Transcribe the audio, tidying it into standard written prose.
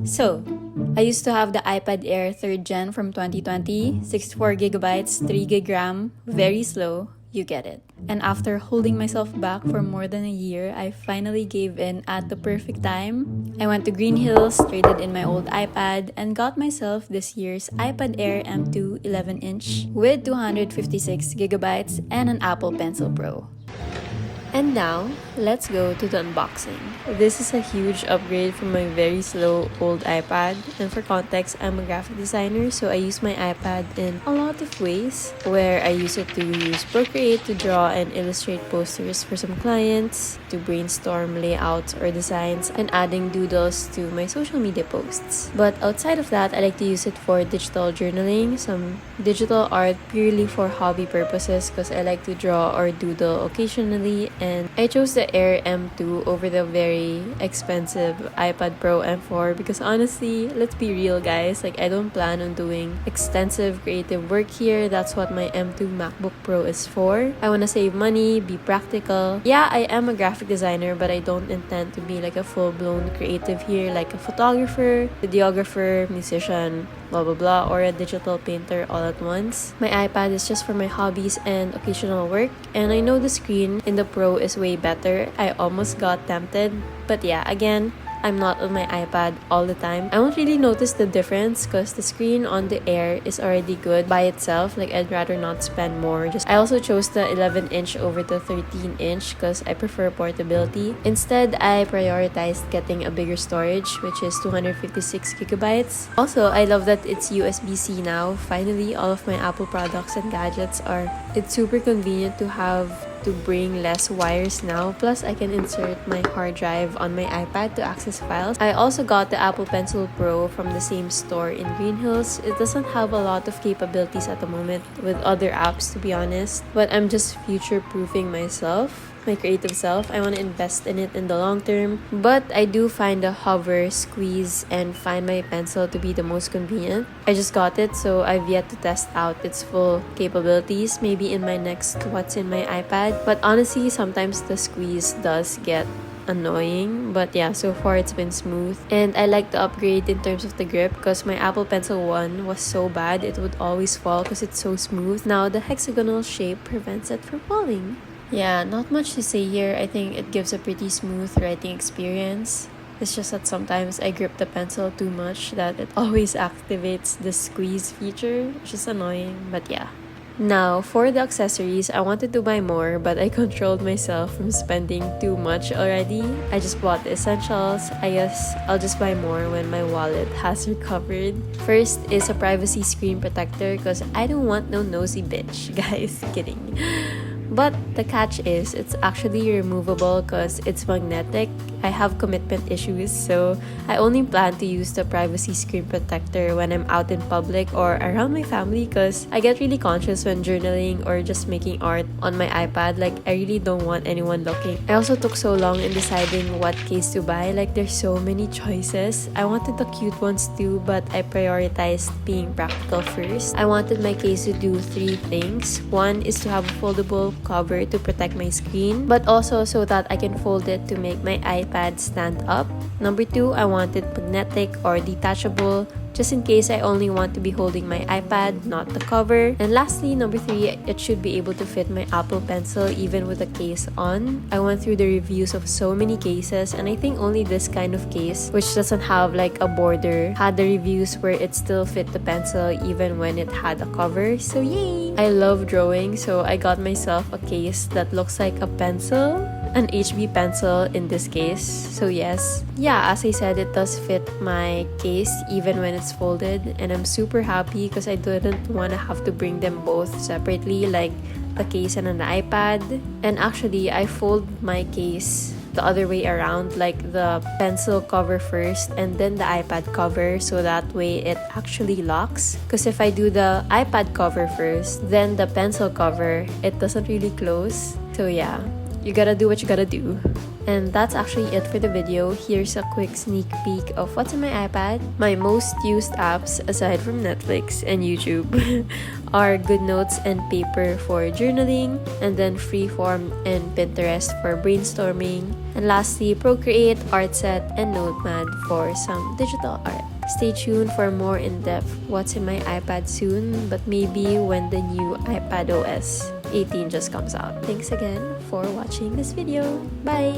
So, I used to have the iPad Air 3rd Gen from 2020, 64GB, 3GB RAM, very slow, you get it. And after holding myself back for more than a year, I finally gave in at the perfect time. I went to Green Hills, traded in my old iPad, and got myself this year's iPad Air M2 11-inch with 256GB and an Apple Pencil Pro. And now, let's go to the unboxing. This is a huge upgrade from my very slow old iPad. And for context, I'm a graphic designer, so I use my iPad in a lot of ways, where I use it to use Procreate to draw and illustrate posters for some clients, to brainstorm layouts or designs, and adding doodles to my social media posts. But outside of that, I like to use it for digital journaling, some digital art purely for hobby purposes because I like to draw or doodle occasionally. And I chose the Air M2 over the very expensive iPad Pro M4 because honestly, let's be real guys, like I don't plan on doing extensive creative work here. That's what my M2 MacBook Pro is for. I want to save money, be practical. Yeah, I am a graphic designer, but I don't intend to be like a full-blown creative here, like a photographer, videographer, musician, blah blah blah, or a digital painter all at once. My iPad is just for my hobbies and occasional work, and I know the screen in the Pro is way better. I almost got tempted, but yeah, again, I'm not on my iPad all the time. I won't really notice the difference because the screen on the Air is already good by itself. Like I'd rather not spend more. I also chose the 11-inch over the 13-inch because I prefer portability. Instead, I prioritized getting a bigger storage, which is 256GB. Also, I love that it's USB-C now. Finally, all of my Apple products and gadgets are. It's super convenient to have to bring less wires now. Plus, I can insert my hard drive on my iPad to access files. I also got the Apple Pencil Pro from the same store in Green Hills. It doesn't have a lot of capabilities at the moment with other apps, to be honest, but I'm just future-proofing myself. My creative self. I want to invest in it in the long term, but I do find the hover, squeeze, and find my pencil to be the most convenient. I just got it, so I've yet to test out its full capabilities, maybe in my next What's in my iPad. But honestly, sometimes the squeeze does get annoying, but yeah, so far it's been smooth. And I like the upgrade in terms of the grip because my Apple Pencil 1 was so bad, it would always fall because it's so smooth. Now the hexagonal shape prevents it from falling. Yeah, not much to say here. I think it gives a pretty smooth writing experience. It's just that sometimes I grip the pencil too much that it always activates the squeeze feature, which is annoying, but yeah. Now, for the accessories, I wanted to buy more, but I controlled myself from spending too much already. I just bought the essentials. I guess I'll just buy more when my wallet has recovered. First is a privacy screen protector because I don't want no nosy bitch, guys. Kidding. But the catch is it's actually removable because it's magnetic. I have commitment issues, so I only plan to use the privacy screen protector when I'm out in public or around my family because I get really conscious when journaling or just making art on my iPad. Like, I really don't want anyone looking. I also took so long in deciding what case to buy. Like, there's so many choices. I wanted the cute ones too, but I prioritized being practical first. I wanted my case to do 3 things. One is to have a foldable cover to protect my screen, but also so that I can fold it to make my iPad stand up. Number 2, I wanted magnetic or detachable, just in case I only want to be holding my iPad, not the cover. And lastly, number 3, it should be able to fit my Apple Pencil even with the case on. I went through the reviews of so many cases, and I think only this kind of case, which doesn't have like a border, had the reviews where it still fit the pencil even when it had a cover. So yay! I love drawing, so I got myself a case that looks like a pencil. An HB pencil in this case. So yes, yeah, as I said, it does fit my case even when it's folded, and I'm super happy because I didn't want to have to bring them both separately, like the case and an iPad. And actually, I fold my case the other way around, like the pencil cover first and then the iPad cover, so that way it actually locks. Because if I do the iPad cover first, then the pencil cover, it doesn't really close. So yeah, you gotta do what you gotta do. And that's actually it for the video. Here's a quick sneak peek of what's on my iPad. My most used apps, aside from Netflix and YouTube, are GoodNotes and Paper for journaling, and then Freeform and Pinterest for brainstorming, and lastly Procreate, Artset, and Notepad for some digital art. Stay tuned for more in-depth what's in my iPad soon, but maybe when the new iPad OS 18 just comes out. Thanks again for watching this video. Bye!